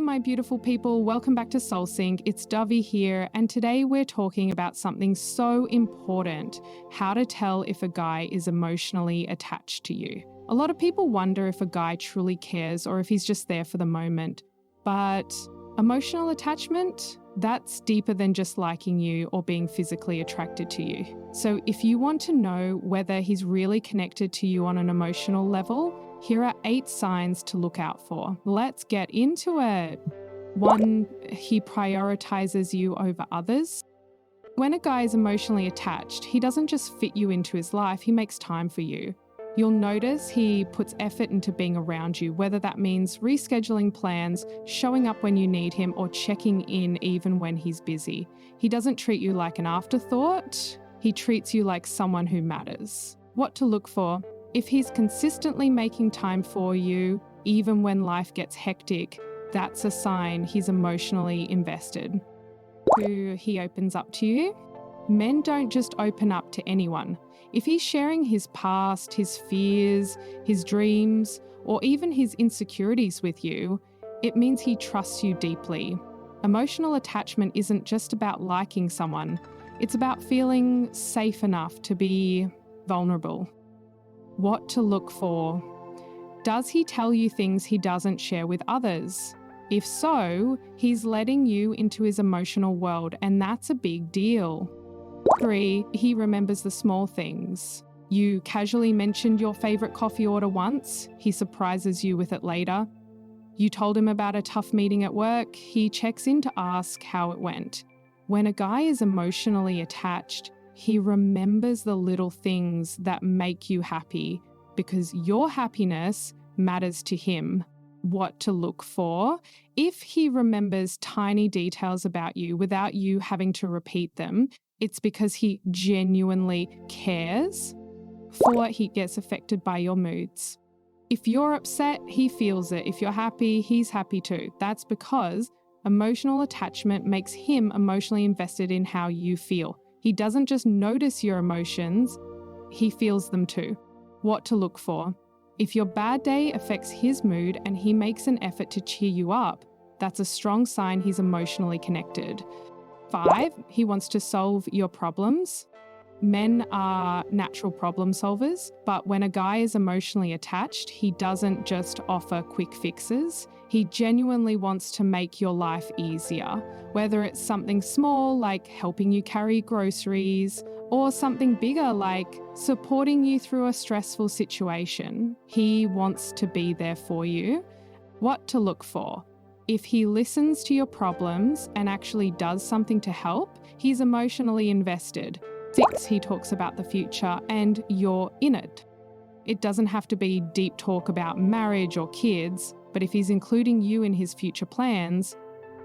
Hey, my beautiful people, welcome back to Soulsync. It's Dovey here, and today we're talking about something so important, how to tell if a guy is emotionally attached to you. A lot of people wonder if a guy truly cares or if he's just there for the moment. But emotional attachment, that's deeper than just liking you or being physically attracted to you. So if you want to know whether he's really connected to you on an emotional level, here are 8 signs to look out for. Let's get into it. 1, he prioritizes you over others. When a guy is emotionally attached, he doesn't just fit you into his life, he makes time for you. You'll notice he puts effort into being around you, whether that means rescheduling plans, showing up when you need him, or checking in even when he's busy. He doesn't treat you like an afterthought, he treats you like someone who matters. What to look for? If he's consistently making time for you, even when life gets hectic, that's a sign he's emotionally invested. 2, he opens up to you. Men don't just open up to anyone. If he's sharing his past, his fears, his dreams, or even his insecurities with you, it means he trusts you deeply. Emotional attachment isn't just about liking someone. It's about feeling safe enough to be vulnerable. What to look for? Does he tell you things he doesn't share with others? If so, he's letting you into his emotional world, and that's a big deal. 3, he remembers the small things. You casually mentioned your favorite coffee order once, he surprises you with it later. You told him about a tough meeting at work, he checks in to ask how it went. When a guy is emotionally attached, he remembers the little things that make you happy because your happiness matters to him. What to look for? If he remembers tiny details about you without you having to repeat them, it's because he genuinely cares. 4, he gets affected by your moods. If you're upset, he feels it. If you're happy, he's happy too. That's because emotional attachment makes him emotionally invested in how you feel. He doesn't just notice your emotions, he feels them too. What to look for? If your bad day affects his mood and he makes an effort to cheer you up, that's a strong sign he's emotionally connected. 5, he wants to solve your problems. Men are natural problem solvers, but when a guy is emotionally attached, he doesn't just offer quick fixes. He genuinely wants to make your life easier, whether it's something small like helping you carry groceries, or something bigger like supporting you through a stressful situation. He wants to be there for you. What to look for? If he listens to your problems and actually does something to help, he's emotionally invested. 6, he talks about the future and you're in it. It doesn't have to be deep talk about marriage or kids, but if he's including you in his future plans,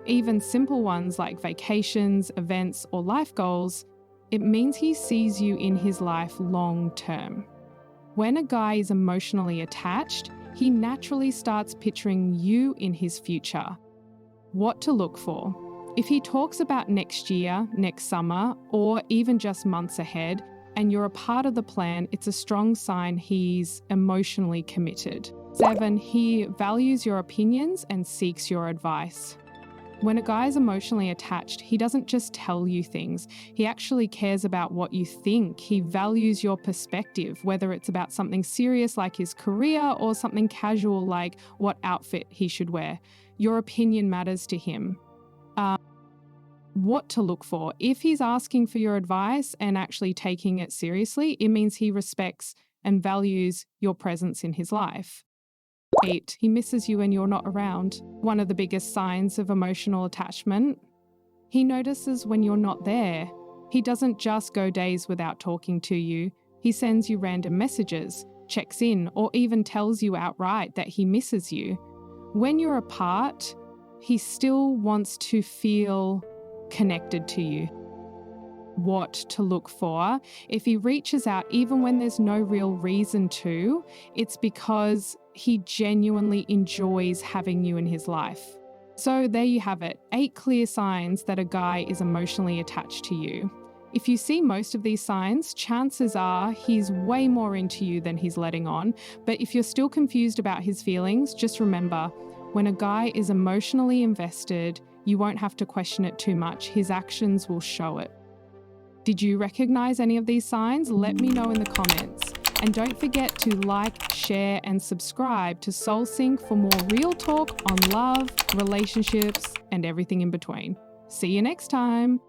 even simple ones like vacations, events, or life goals, it means he sees you in his life long term. When a guy is emotionally attached, he naturally starts picturing you in his future. What to look for? If he talks about next year, next summer, or even just months ahead, and you're a part of the plan, it's a strong sign he's emotionally committed. 7, he values your opinions and seeks your advice. When a guy is emotionally attached, he doesn't just tell you things. He actually cares about what you think. He values your perspective, whether it's about something serious like his career or something casual like what outfit he should wear. Your opinion matters to him. What to look for? If he's asking for your advice and actually taking it seriously, it means he respects and values your presence in his life. 8, he misses you when you're not around. One of the biggest signs of emotional attachment. He notices when you're not there. He doesn't just go days without talking to you. He sends you random messages, checks in, or even tells you outright that he misses you. When you're apart, he still wants to feel connected to you. What to look for? If he reaches out even when there's no real reason to, it's because he genuinely enjoys having you in his life. So there you have it, 8 clear signs that a guy is emotionally attached to you. If you see most of these signs, chances are he's way more into you than he's letting on. But if you're still confused about his feelings, just remember, When a guy is emotionally invested, you won't have to question it too much. His actions will show it. Did you recognize any of these signs? Let me know in the comments. And don't forget to like, share, and subscribe to Soulsync for more real talk on love, relationships, and everything in between. See you next time.